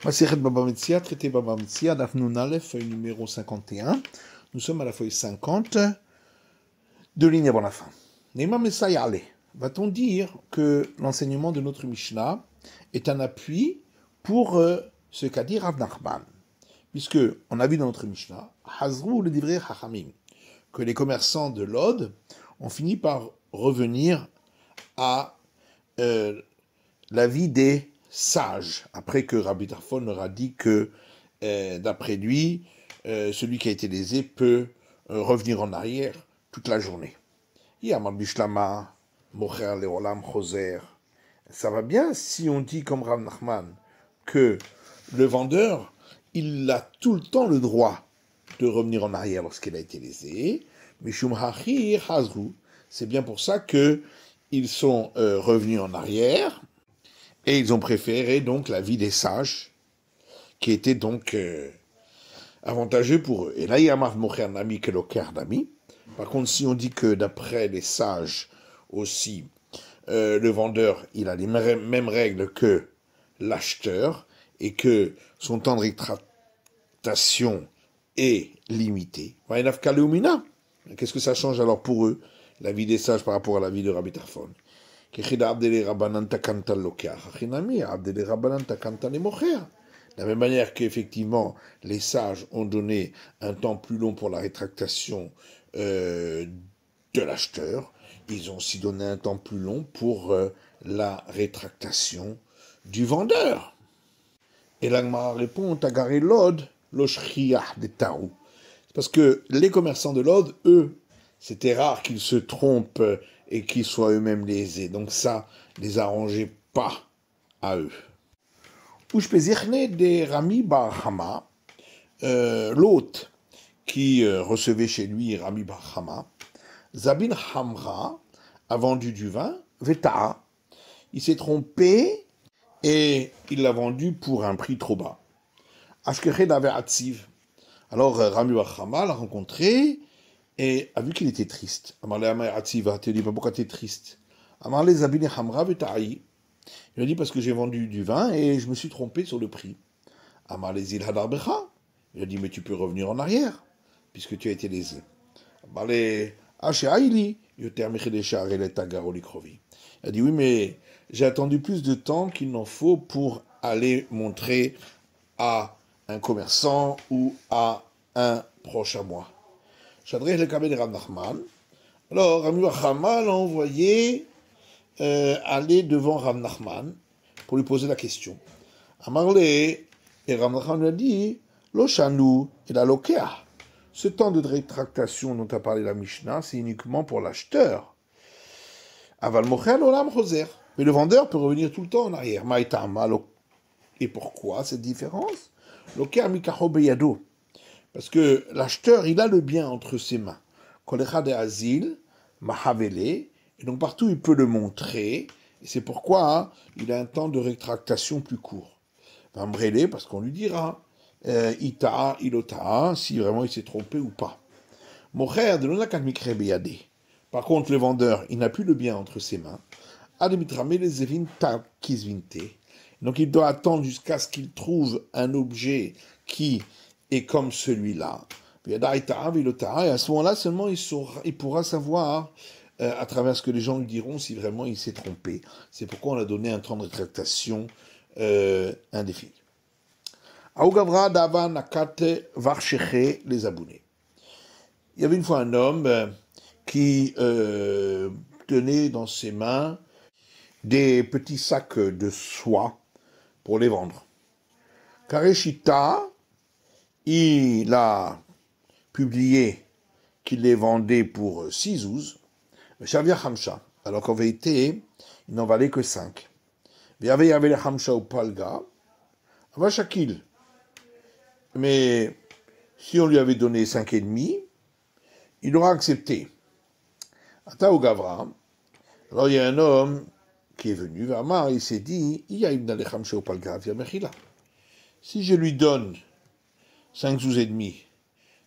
Masechet Baba Metzia, traité Baba Metzia, Daf Nun Aleph, feuille numéro 51. Nous sommes à la feuille 50, deux lignes avant la fin. Neima Messaya Ale. Va-t-on dire que l'enseignement de notre Mishnah est un appui pour ce qu'a dit Rav Nachman? Puisque on a vu dans notre Mishnah, Hazrou le divrei Chachamim, que les commerçants de Lod ont fini par revenir à l'avis des sages, après que Rabbi Tarfon leur a dit que, d'après lui, celui qui a été lésé peut revenir en arrière toute la journée. Yamar Bishlama, Mocher Leolam Choser. Ça va bien si on dit comme Rav Nachman que le vendeur, il a tout le temps le droit de revenir en arrière lorsqu'il a été lésé. Mishum Hachi Hazru. C'est bien pour ça que ils sont revenus en arrière. Et ils ont préféré donc la vie des sages, qui était donc avantageux pour eux. Et là, il y a Marv Mocher Nami que l'Oker Nami. Par contre, si on dit que d'après les sages aussi, le vendeur, il a les mêmes règles que l'acheteur, et que son temps de rétractation est limité. Qu'est-ce que ça change alors pour eux, la vie des sages par rapport à la vie de Rabbi Tarfon? De la même manière qu'effectivement, les sages ont donné un temps plus long pour la rétractation de l'acheteur, ils ont aussi donné un temps plus long pour la rétractation du vendeur. Et l'Agmara répond, Tagaré Lod, Loshriach de Tarou. Parce que les commerçants de Lod, eux, c'était rare qu'ils se trompent et qu'ils soient eux-mêmes lésés. Donc ça les arrangeait pas à eux. Ushpezirne de Rami Bar Hama, l'hôte qui recevait chez lui Rami Bar Hama, Zabin Hamra a vendu du vin, Veta, il s'est trompé et il l'a vendu pour un prix trop bas. Ashkeched avait Atziv. Alors Rami Bar Hama l'a rencontré et a vu qu'il était triste. Amarle Amar Atziva, tu dis pourquoi tu es triste? Amarle Zabin Hamra Veta'i. Il a dit parce que j'ai vendu du vin et je me suis trompé sur le prix. Amarle Zil Hadar Becha. Il a dit mais tu peux revenir en arrière puisque tu as été lésé. Amarle Asheaili. Il a dit oui mais j'ai attendu plus de temps qu'il n'en faut pour aller montrer à un commerçant ou à un proche à moi. J'adresse le cabet de Rav Nachman. Alors, Rami Bar Hama l'a envoyé aller devant Rav Nachman pour lui poser la question. Amarle, et Rav Nachman lui a dit, Loshanu et la Lokea. Ce temps de rétractation dont a parlé la Mishnah, c'est uniquement pour l'acheteur. Aval Mocher Olam Choser. Mais le vendeur peut revenir tout le temps en arrière. Maïtama. Et pourquoi cette différence? Lokea Mikacho Beyado. Parce que l'acheteur, il a le bien entre ses mains. Kolecha de Azil, Mahavele, et donc partout il peut le montrer, et c'est pourquoi il a un temps de rétractation plus court. Vambrele, parce qu'on lui dira, Ita, Ilota, si vraiment il s'est trompé ou pas. Mocher de l'onakat mikre beyade. Par contre, le vendeur, il n'a plus le bien entre ses mains. Ademitrame les zevin ta kisvinte. Donc il doit attendre jusqu'à ce qu'il trouve un objet qui est comme celui-là. Et à ce moment-là, seulement il pourra savoir, à travers ce que les gens lui diront, si vraiment il s'est trompé. C'est pourquoi on a donné un temps de rétractation indéfini. Aougavra dava nakate varcheche les abonnés. Il y avait une fois un homme qui tenait dans ses mains des petits sacs de soie pour les vendre. Kareshita, il a publié qu'il les vendait pour 6 zouz, Shavia Hamsha, alors qu'en vérité, il n'en valait que 5. Il y avait les Hamsha ou Palga, Ava Shakil. Mais si on lui avait donné 5,5, il aura accepté. Ata ou Gavra, alors il y a un homme qui est venu vers moi, il s'est dit, il y a une Hamsha ou Palga, via Mechila. Si je lui donne 5 zouz et demi,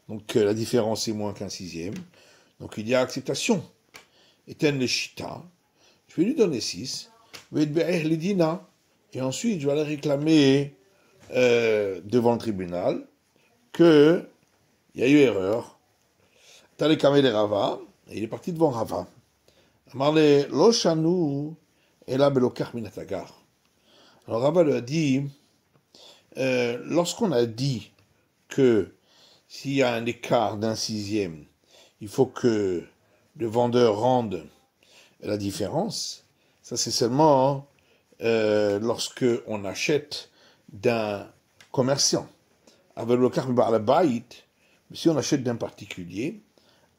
donc la différence est moins qu'un sixième, donc il y a acceptation. Eten le shita, je vais lui donner 6, et ensuite je vais aller réclamer devant le tribunal qu'il y a eu erreur. T'as kamé de Rava, et il est parti devant Rava. Amarle, lo shanu, ela belokach minatagar. Alors Rava lui a dit, lorsqu'on a dit que s'il y a un écart d'un sixième, il faut que le vendeur rende la différence, ça c'est seulement lorsque on achète d'un commerciant. Avec le cas si on achète d'un particulier,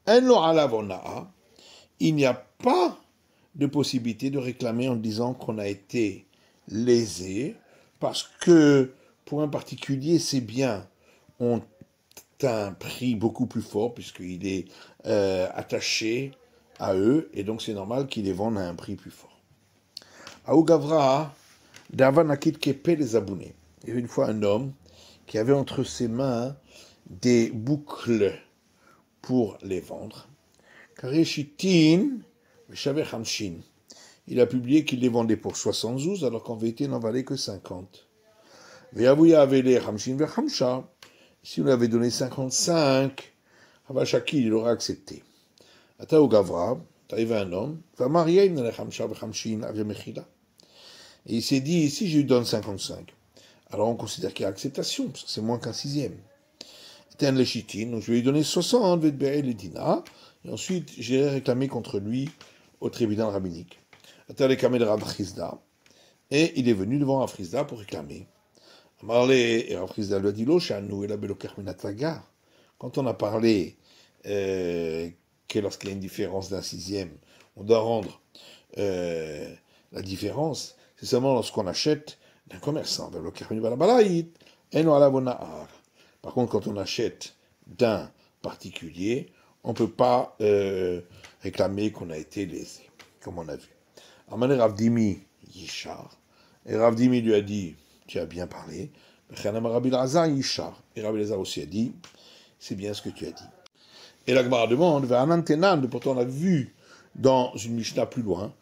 il n'y a pas de possibilité de réclamer en disant qu'on a été lésé, parce que pour un particulier, ces biens ont un prix beaucoup plus fort, puisqu'il est attaché à eux, et donc c'est normal qu'ils les vendent à un prix plus fort. Aou Gavra, Davanakit Kepe les abonnés. Il y avait une fois un homme qui avait entre ses mains des boucles pour les vendre. Kareshitin, Hamshin. Il a publié qu'il les vendait pour 72, alors qu'en vérité, il n'en valait que 50. Ve'avouya avele Hamshin ve'hamsha. Si on lui avait donné 55, Havashaki, il aurait accepté. Ata ou Gavra, t'arrives un homme, va marier une Hamsha ve'hamshin avemechila. Et il s'est dit, si je lui donne 55, alors on considère qu'il y a acceptation, parce que c'est moins qu'un sixième. C'était un léchitin, donc je vais lui donner 60, Vedbe'el et Dina, et ensuite j'ai réclamé contre lui au tribunal rabbinique. Et il est venu devant Rav Chizda pour réclamer. Et Rav Chizda lui a dit, quand on a parlé que lorsqu'il y a une différence d'un sixième, on doit rendre la différence, c'est seulement lorsqu'on achète d'un commerçant. Par contre, quand on achète d'un particulier, on ne peut pas réclamer qu'on a été lésé, comme on a vu. Amane Rav Dimi Yishar, et Rav Dimi lui a dit, tu as bien parlé. Et Rabbi Elazar aussi a dit, c'est bien ce que tu as dit. Et la Gemara demande, pourtant on a vu dans une Mishnah plus loin,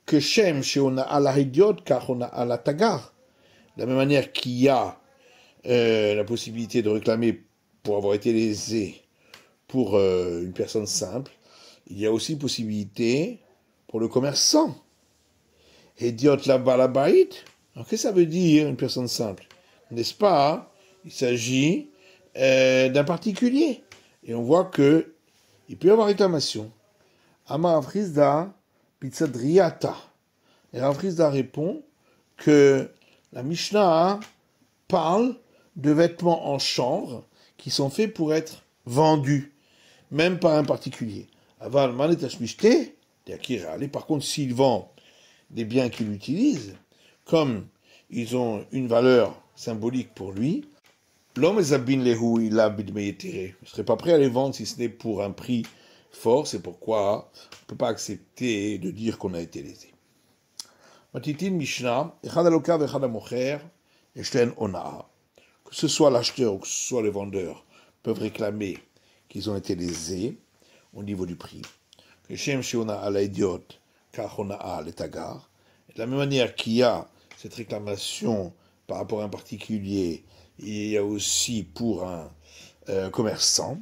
que Shem sheona ala idiot car on a ala tagar. De la même manière qu'il y a la possibilité de réclamer pour avoir été lésé pour une personne simple, il y a aussi possibilité pour le commerçant. Idiot la balabait. Alors qu'est-ce que ça veut dire une personne simple? N'est-ce pas? Il s'agit d'un particulier. Et on voit que il peut y avoir réclamation. Amar Frizda Pizzadriata. Et Rav Chizda répond que la Mishnah parle de vêtements en chanvre qui sont faits pour être vendus, même par un particulier. Aval manetashmishte, par contre, s'il vend des biens qu'il utilise, comme ils ont une valeur symbolique pour lui, l'homme zabin lehu il a bidmeyetere. Je ne serais pas prêt à les vendre si ce n'est pour un prix fort. C'est pourquoi on ne peut pas accepter de dire qu'on a été lésé. Matitin Mishnah, echad aloka vechad amocher, yeshlen onaa. Que ce soit l'acheteur ou que ce soit le vendeur peuvent réclamer qu'ils ont été lésés au niveau du prix. Que shem sheona ala idiot, car onaa le tagar. De la même manière qu'il y a cette réclamation par rapport à un particulier, il y a aussi pour un commerçant.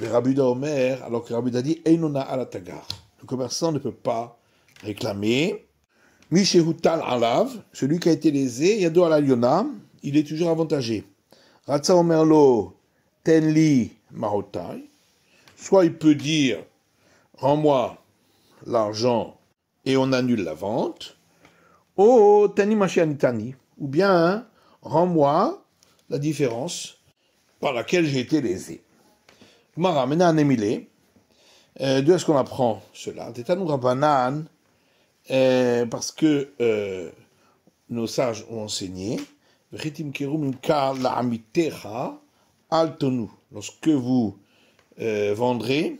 Mais Rabbi Omer, alors que Rabbi a dit Einona ala tagar. Le commerçant ne peut pas réclamer. Mishehutal alav, celui qui a été lésé, Yado ala liona, il est toujours avantagé. Ratsa omerlo tenli mahotai. Soit il peut dire rends-moi l'argent et on annule la vente. Oh tani mashianitani. Ou bien rends-moi la différence par laquelle j'ai été lésé. Mara, maintenant un émilé. D'où est-ce qu'on apprend cela? Tétanou Rabanan, parce que nos sages ont enseigné, lorsque vous vendrez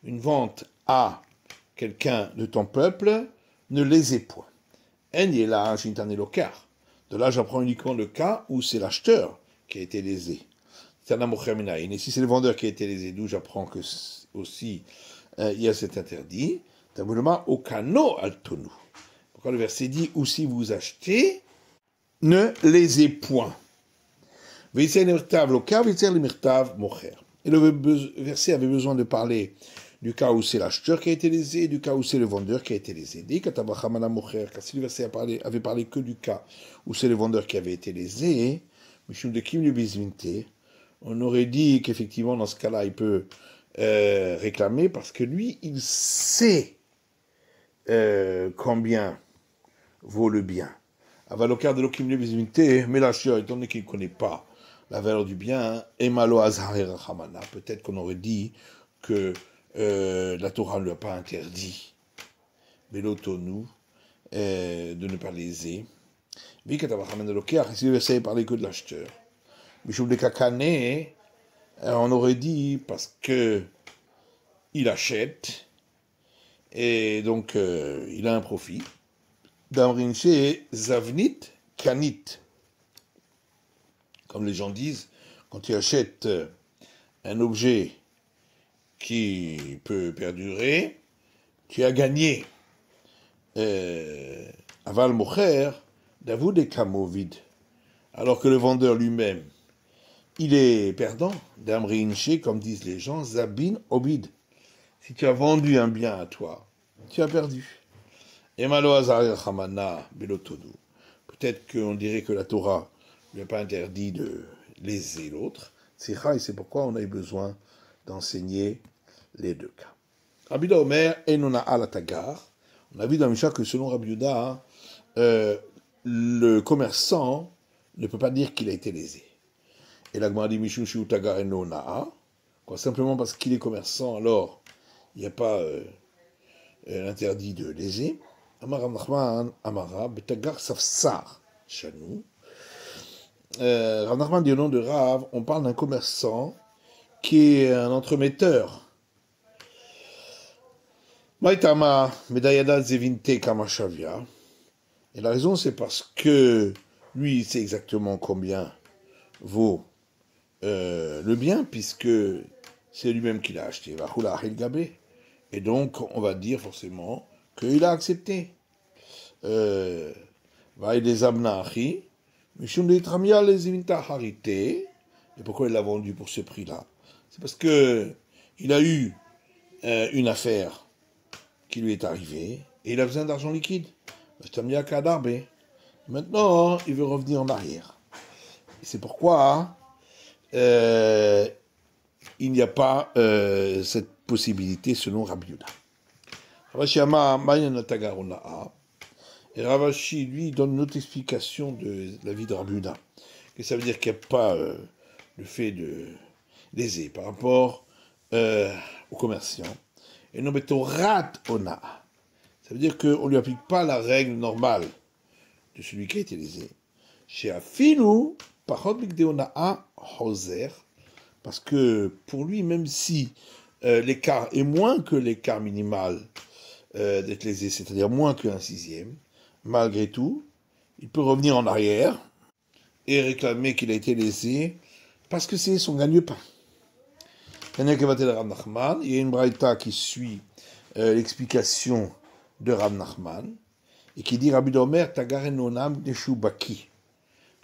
une vente à quelqu'un de ton peuple, ne lésez point. De là, j'apprends uniquement le cas où c'est l'acheteur qui a été lésé. Et si c'est le vendeur qui a été lésé, d'où j'apprends que aussi il y a cet interdit. Pourquoi le verset dit, ou si vous achetez, ne lésez point. Veitzer Mirtav Loker, Veitzer Mirtav Mocher. Et le verset avait besoin de parler du cas où c'est l'acheteur qui a été lésé et du cas où c'est le vendeur qui a été lésé. Car si le verset avait parlé que du cas où c'est le vendeur qui avait été lésé, on aurait dit qu'effectivement dans ce cas-là il peut réclamer parce que lui il sait combien vaut le bien. Avalocar de l'okim le mais l'acheteur, étant donné qu'il ne connaît pas la valeur du bien, peut-être qu'on aurait dit que la Torah ne lui a pas interdit, Belotonu, de ne pas léser. Si le verset parlait que de l'acheteur, on aurait dit parce que il achète et donc il a un profit. D'Amrinche Zavnit Kanit. Comme les gens disent, quand tu achètes un objet qui peut perdurer, tu as gagné. Aval Mocher, Davoud et Kamovid. Alors que le vendeur lui-même, il est perdant. D'Amrinche, comme disent les gens, Zabin Obid. Si tu as vendu un bien à toi, tu as perdu. Peut-être qu'on dirait que la Torah ne lui a pas interdit de léser l'autre. Et c'est pourquoi on a eu besoin d'enseigner les deux cas. Rabbi Omer et Nona al-Tagar. On a vu dans Mishnah que selon Rabbi Yehuda, le commerçant ne peut pas dire qu'il a été lésé. Et la Gemara dit Mishum Shiu Tagar et Nona. Simplement parce qu'il est commerçant, alors il n'y a pas l'interdit de léser. Amar Nachman, Amara, Betagar Safsar, Chanou. Rav Nachman dit au nom de Rav, on parle d'un commerçant qui est un entremetteur. Maïtama, Medayada Zevinte Kamashavia. Et la raison, c'est parce que lui, il sait exactement combien vaut le bien, puisque c'est lui-même qui l'a acheté. Et donc, on va dire forcément qu'il a accepté. Et pourquoi il l'a vendu pour ce prix-là? C'est parce que il a eu une affaire qui lui est arrivée et il a besoin d'argent liquide. Maintenant, il veut revenir en arrière. Et c'est pourquoi il n'y a pas cette possibilité selon Rabbi Yehuda. Et Ravashi, lui, donne une autre explication de la vie de Rabbi Yehuda. Que ça veut dire qu'il n'y a pas le fait de léser par rapport aux commerçants. Et non, mais Torat Ona. Ça veut dire qu'on ne lui applique pas la règle normale de celui qui a été lésé. Chez Afinu, Pachot Mikdeonaa Hoser. Parce que pour lui, même si l'écart est moins que l'écart minimal d'être lésé, c'est-à-dire moins qu'un sixième, malgré tout, il peut revenir en arrière et réclamer qu'il a été lésé parce que c'est son gagne-pain. Il y a une braïta qui suit l'explication de Rav Nachman et qui dit Rabbi Omer Tagaren Onam Neshu Baki.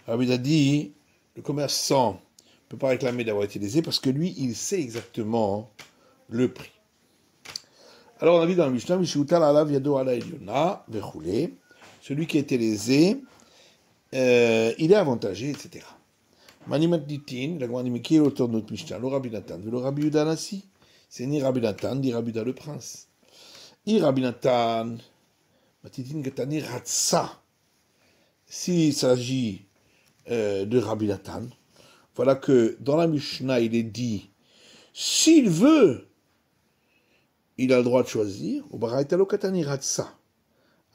Rabbi a dit le commerçant ne peut pas réclamer d'avoir été lésé parce que lui, il sait exactement le prix. Alors on a vu dans le Mishnah, Mishutal alav yado ala eliona, vechoulé, celui qui a été lésé, il est avantagé, etc. Manimat ditin, la grande qui est l'auteur de notre Mishnah, le Rabbi Nathan, le Rabbi Yehuda Nassi, c'est ni Rabbi Nathan, ni Rabbi Yehuda le prince. I Rabbi Nathan, matitin gatani ratsa, s'il s'agit de Rabbi Nathan, voilà que dans la Mishnah, il est dit, s'il veut, il a le droit de choisir, ou Baraita lo katani ratsa.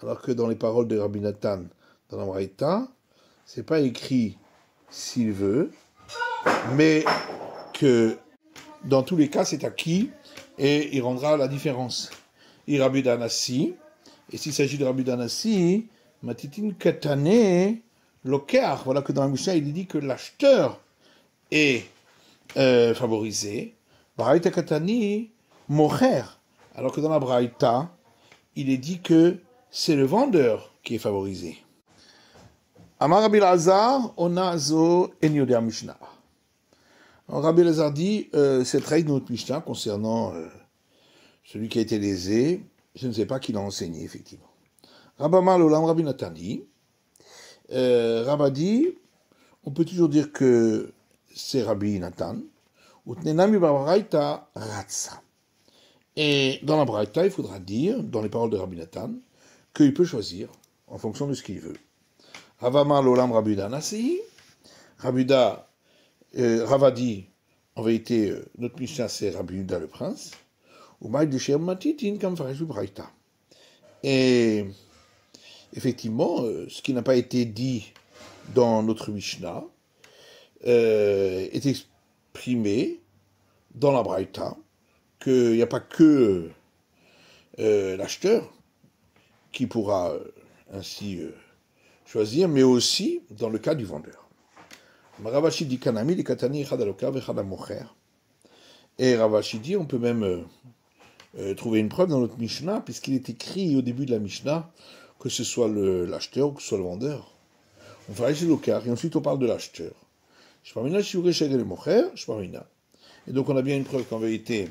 Alors que dans les paroles de Rabbi Nathan, dans la Baraita, c'est pas écrit s'il veut, mais que dans tous les cas, c'est acquis et il rendra la différence. Il Rabbi Danassi, et s'il s'agit de Rabbi Danassi, Matitin katane lokeach. Voilà que dans la Mishnah, il dit que l'acheteur est favorisé. Baraita katani mocher. Alors que dans la Braïta, il est dit que c'est le vendeur qui est favorisé. Amar Rabbi Elazar, ona zo en yodea Mishnah. Rabbi Elazar dit, cette règle de notre Mishnah concernant celui qui a été lésé, je ne sais pas qui l'a enseigné, effectivement. Rabba Amar l'olam Rabbi Natan dit, Rabba dit, on peut toujours dire que c'est Rabbi Natan, utnenami b'braïta ratsa. Et dans la braïta, il faudra dire, dans les paroles de Rabbi Natan, qu'il peut choisir en fonction de ce qu'il veut. Rabba Amar l'olam Rabbi Uda nasi, Rabbi Uda, Rava dit, en vérité, notre Mishnah c'est Rabbi Uda le prince, ou Maïd de Shem Matitin comme Farajou Braïta. Et effectivement, ce qui n'a pas été dit dans notre Mishnah est exprimé dans la Braïta, qu'il n'y a pas que l'acheteur qui pourra ainsi choisir, mais aussi dans le cas du vendeur. Ravashi dit Kanami, les Katani, Chadaloka, Vechadamocher. Et Ravashi dit, on peut même trouver une preuve dans notre Mishnah, puisqu'il est écrit au début de la Mishnah, que ce soit l'acheteur ou que ce soit le vendeur. On fait le car, et ensuite on parle de l'acheteur. Et donc on a bien une preuve qu'en vérité,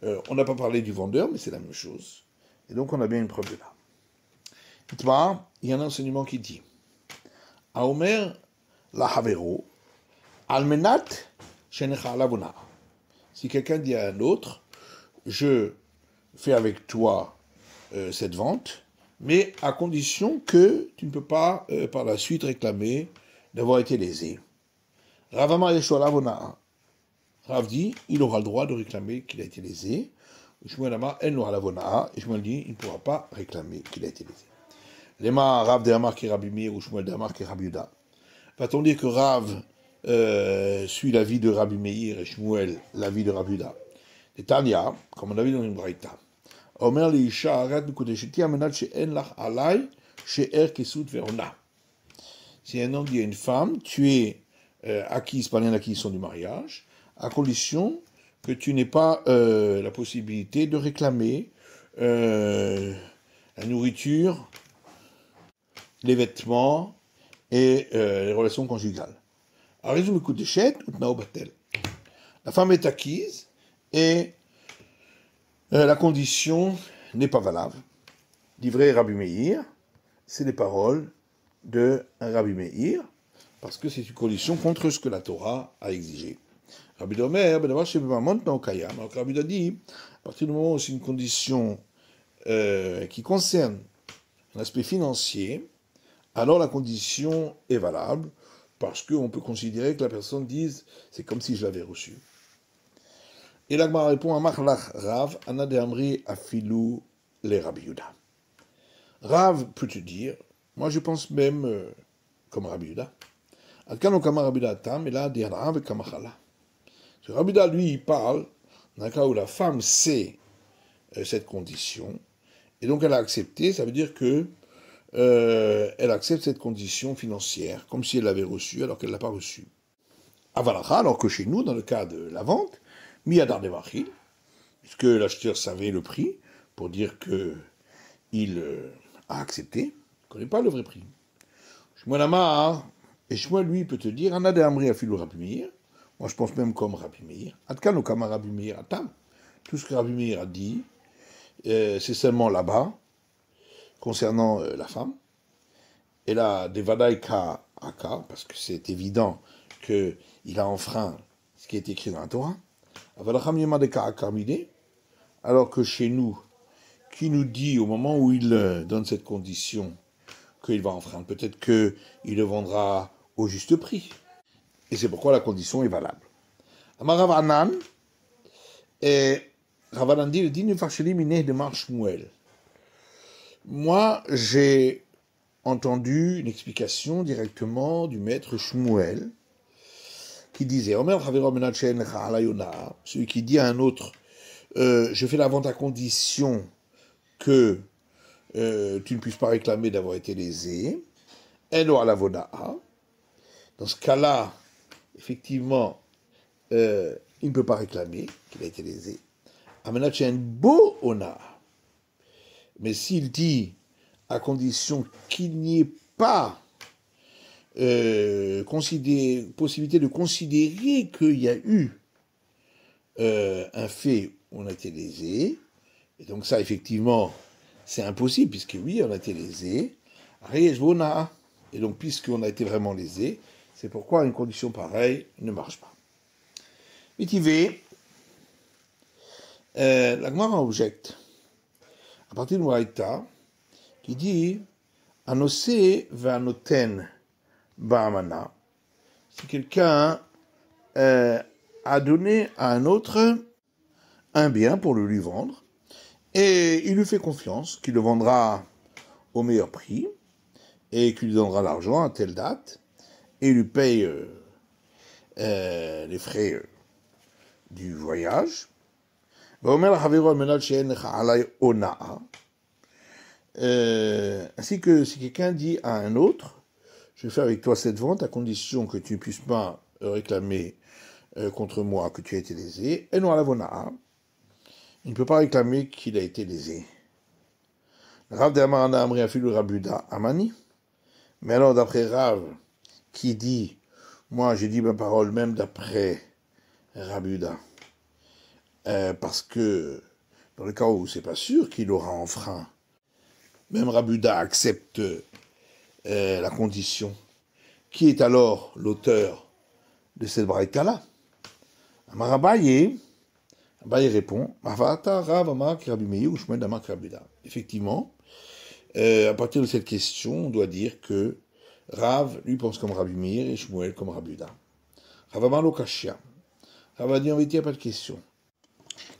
on n'a pas parlé du vendeur, mais c'est la même chose. Et donc on a bien une preuve de là. Il y a un enseignement qui dit Aomer la havero almenat shenecha lavona. Si quelqu'un dit à un autre, je fais avec toi cette vente, mais à condition que tu ne peux pas par la suite réclamer d'avoir été lésé. Rav Amar Yeshua lavona. Rav dit, il aura le droit de réclamer qu'il a été lésé. Shmuel Amar en lo lavona. Et Shmuel dit, il ne pourra pas réclamer qu'il a été lésé. Lema Rav de Amar qui Rabbi Meir ou Shmuel de Amar qui Rabbi Uda. Va-t-on dire que Rav suit l'avis de Rabbi Meir et Shmuel l'avis de Rabbi Uda? Et Tanya, comme on a vu dans une braïta, Omer liisha arat b'kodesheti amenat she'en lach alay she'er kesut ve'ona. Si un homme dit à une femme, tu es acquise par l'acquisition du mariage, à condition que tu n'aies pas la possibilité de réclamer la nourriture, les vêtements et les relations conjugales. La femme est acquise et la condition n'est pas valable. Livré Rabbi Meir, c'est les paroles de Rabbi Meir, parce que c'est une condition contre ce que la Torah a exigé. Rabbi Domer, alors Rabbi a dit, à partir du moment où c'est une condition qui concerne un aspect financier, alors la condition est valable, parce qu'on peut considérer que la personne dise, c'est comme si je l'avais reçu. Et l'Agma répond à Machlach Rav, Anna de Amri Afilou les Rabbi Yuda. Rav peut te dire, moi je pense même comme Rabbi Yuda. Adkano Kama Rabbi Yuda Tam, et là, des Rav et Kamachala. Rabbi Yuda, lui, il parle d'un cas où la femme sait cette condition, et donc elle a accepté, ça veut dire que elle accepte cette condition financière, comme si elle l'avait reçue alors qu'elle ne l'a pas reçue. Avalacha, alors que chez nous, dans le cas de la vente, Miyadar Devachil, puisque l'acheteur savait le prix, pour dire qu'il a accepté, il ne connaît pas le vrai prix. Shmuel Amar, et Shmuel lui peut te dire, Anade Amri Afilou Rabbi Meir, moi je pense même comme Rabbi Meir, Adkan Okama Rabbi Meir Atam, tout ce que Rabbi Meir a dit, c'est seulement là-bas, concernant la femme, et là, des Vadaï Ka Aka, parce que c'est évident qu'il a enfreint ce qui est écrit dans la Torah, alors que chez nous, qui nous dit au moment où il donne cette condition qu'il va enfreindre, peut-être qu'il le vendra au juste prix. Et c'est pourquoi la condition est valable. Amaravanan, et Ravanan dit, le dîner farcheli miné de Shmuel. Moi, j'ai entendu une explication directement du maître Shmuel, qui disait, celui qui dit à un autre, je fais la vente à condition que tu ne puisses pas réclamer d'avoir été lésé, dans ce cas-là, effectivement, il ne peut pas réclamer qu'il a été lésé. Mais s'il dit, à condition qu'il n'y ait pas possibilité de considérer qu'il y a eu un fait où on a été lésé, et donc ça, effectivement, c'est impossible, puisque oui, on a été lésé, et donc puisqu'on a été vraiment lésé, c'est pourquoi une condition pareille ne marche pas. Mitivé, la Gemara objecte, à partir de Moraïta, qui dit Anosé ve'anoten ba'amana. Si quelqu'un a donné à un autre un bien pour le lui vendre, et il lui fait confiance qu'il le vendra au meilleur prix, et qu'il lui donnera l'argent à telle date, et il lui paye les frais du voyage. Ainsi que si quelqu'un dit à un autre, je vais faire avec toi cette vente à condition que tu ne puisses pas réclamer contre moi que tu as été lésé, et non à la vona'a, il ne peut pas réclamer qu'il a été lésé. Rav de Amarana Amri Afilu Rabuda Amani. Mais alors d'après Rav, qui dit, moi j'ai dit ma parole même d'après Rabuda, parce que dans le cas où c'est pas sûr qu'il aura enfreint, même Rabuda accepte la condition. Qui est alors l'auteur de cette braïta-là? Amarabaye, Abaye répond, effectivement, à partir de cette question, on doit dire que Rav, lui, pense comme Rabbi Meir et Shmuel comme Rabbi Yehuda. Rav Amar lo kashya. Rav a dit, en vérité, il n'y a pas de question.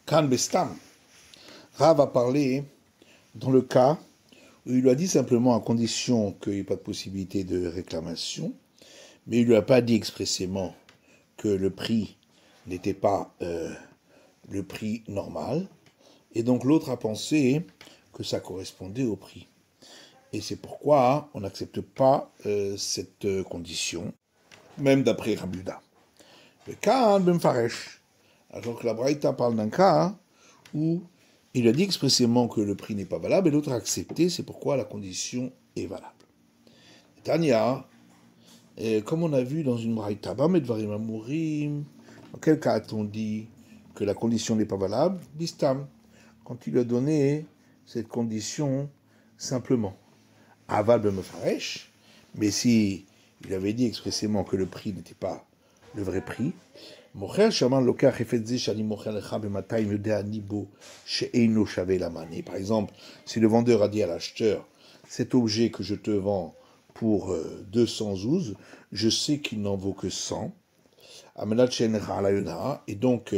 Kan bestam. Rav a parlé dans le cas où il lui a dit simplement à condition qu'il n'y ait pas de possibilité de réclamation, mais il ne lui a pas dit expressément que le prix n'était pas le prix normal, et donc l'autre a pensé que ça correspondait au prix. Et c'est pourquoi on n'accepte pas cette condition, même d'après Rabbi Yehuda. Le cas ben faresh, alors que la Braïta parle d'un cas où il a dit expressément que le prix n'est pas valable, et l'autre a accepté, c'est pourquoi la condition est valable. Tania, comme on a vu dans une Braïta, Bamedvarim Amurim, dans quel cas a-t-on dit que la condition n'est pas valable? Bistam, quand il a donné cette condition simplement. Aval ben mefaresh, mais si il avait dit expressément que le prix n'était pas le vrai prix, par exemple, si le vendeur a dit à l'acheteur, cet objet que je te vends pour 212, je sais qu'il n'en vaut que 100, et donc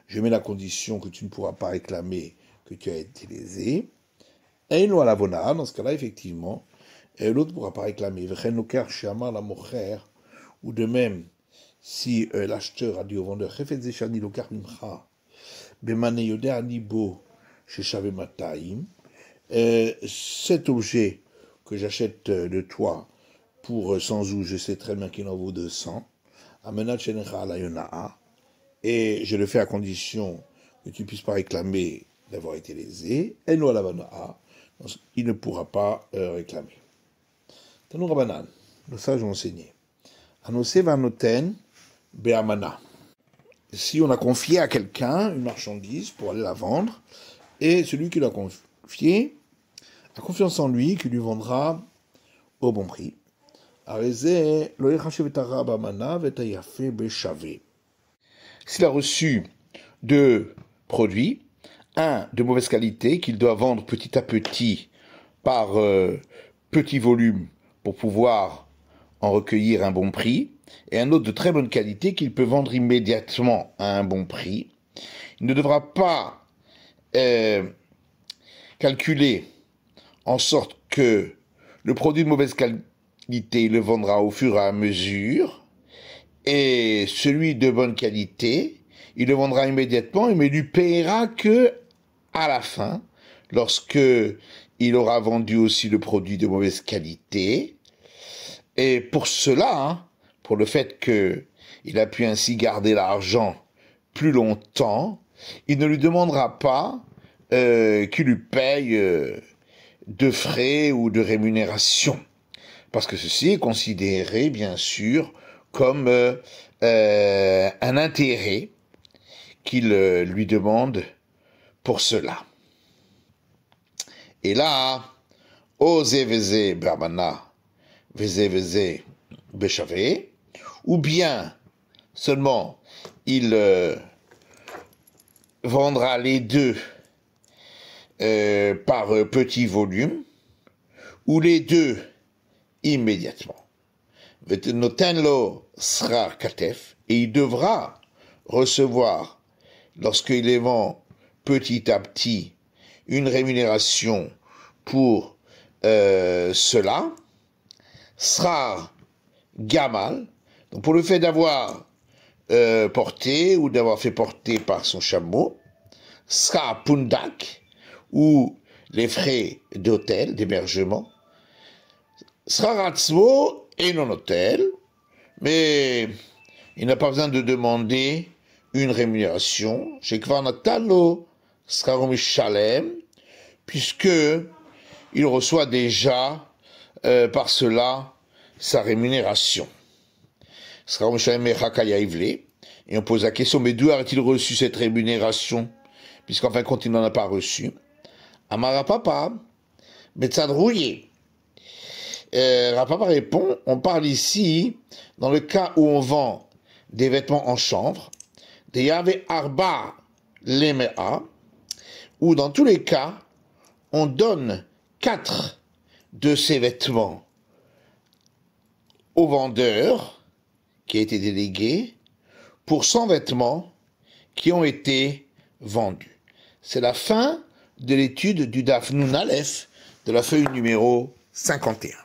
je mets la condition que tu ne pourras pas réclamer que tu as été lésé, et nous à la vona, dans ce cas-là, effectivement, l'autre ne pourra pas réclamer. Ou de même, si l'acheteur a dit au vendeur, cet objet que j'achète de toi pour 100 sous, je sais très bien qu'il en vaut 200, et je le fais à condition que tu ne puisses pas réclamer d'avoir été lésé, et nous à la vona, il ne pourra pas réclamer. Tanou Rabanan, le sage a enseigné. Anosé vanoten be'amana. Si on a confié à quelqu'un une marchandise pour aller la vendre, et celui qui l'a confié a confiance en lui, qui lui vendra au bon prix. S'il a reçu deux produits, un de mauvaise qualité qu'il doit vendre petit à petit par petit volume pour pouvoir en recueillir un bon prix, et un autre de très bonne qualité qu'il peut vendre immédiatement à un bon prix, il ne devra pas calculer en sorte que le produit de mauvaise qualité, il le vendra au fur et à mesure, et celui de bonne qualité, il le vendra immédiatement, mais lui paiera que à la fin, lorsque il aura vendu aussi le produit de mauvaise qualité. Et pour cela, pour le fait qu'il a pu ainsi garder l'argent plus longtemps, il ne lui demandera pas qu'il lui paye de frais ou de rémunération. parce que ceci est considéré, bien sûr, comme un intérêt qu'il lui demande pour cela. Et là, Oze veze Brahmana, veze Beshave, ou bien seulement il vendra les deux par petit volume, ou les deux immédiatement. Notenlo srar katef, et il devra recevoir, lorsqu'il les vend petit à petit, une rémunération pour cela, srar gamal, donc pour le fait d'avoir porté ou d'avoir fait porter par son chameau, srar pundak, ou les frais d'hôtel, d'hébergement, srar atzmo et non hôtel, mais il n'a pas besoin de demander une rémunération, chez Kvarnatalo, srar mishalem, puisque il reçoit déjà par cela sa rémunération. Srar mishalem echakaya ivle, et on pose la question, mais d'où a-t-il reçu cette rémunération, puisqu'en fin de compte il n'en a pas reçu? Amara Papa, Betzad rouillé. Rapapa répond, on parle ici, dans le cas où on vend des vêtements en chanvre, des Yave Arba Lemea, où dans tous les cas, on donne 4 de ces vêtements au vendeur qui a été délégué pour 100 vêtements qui ont été vendus. C'est la fin de l'étude du Daf Nun Aleph de la feuille numéro 51.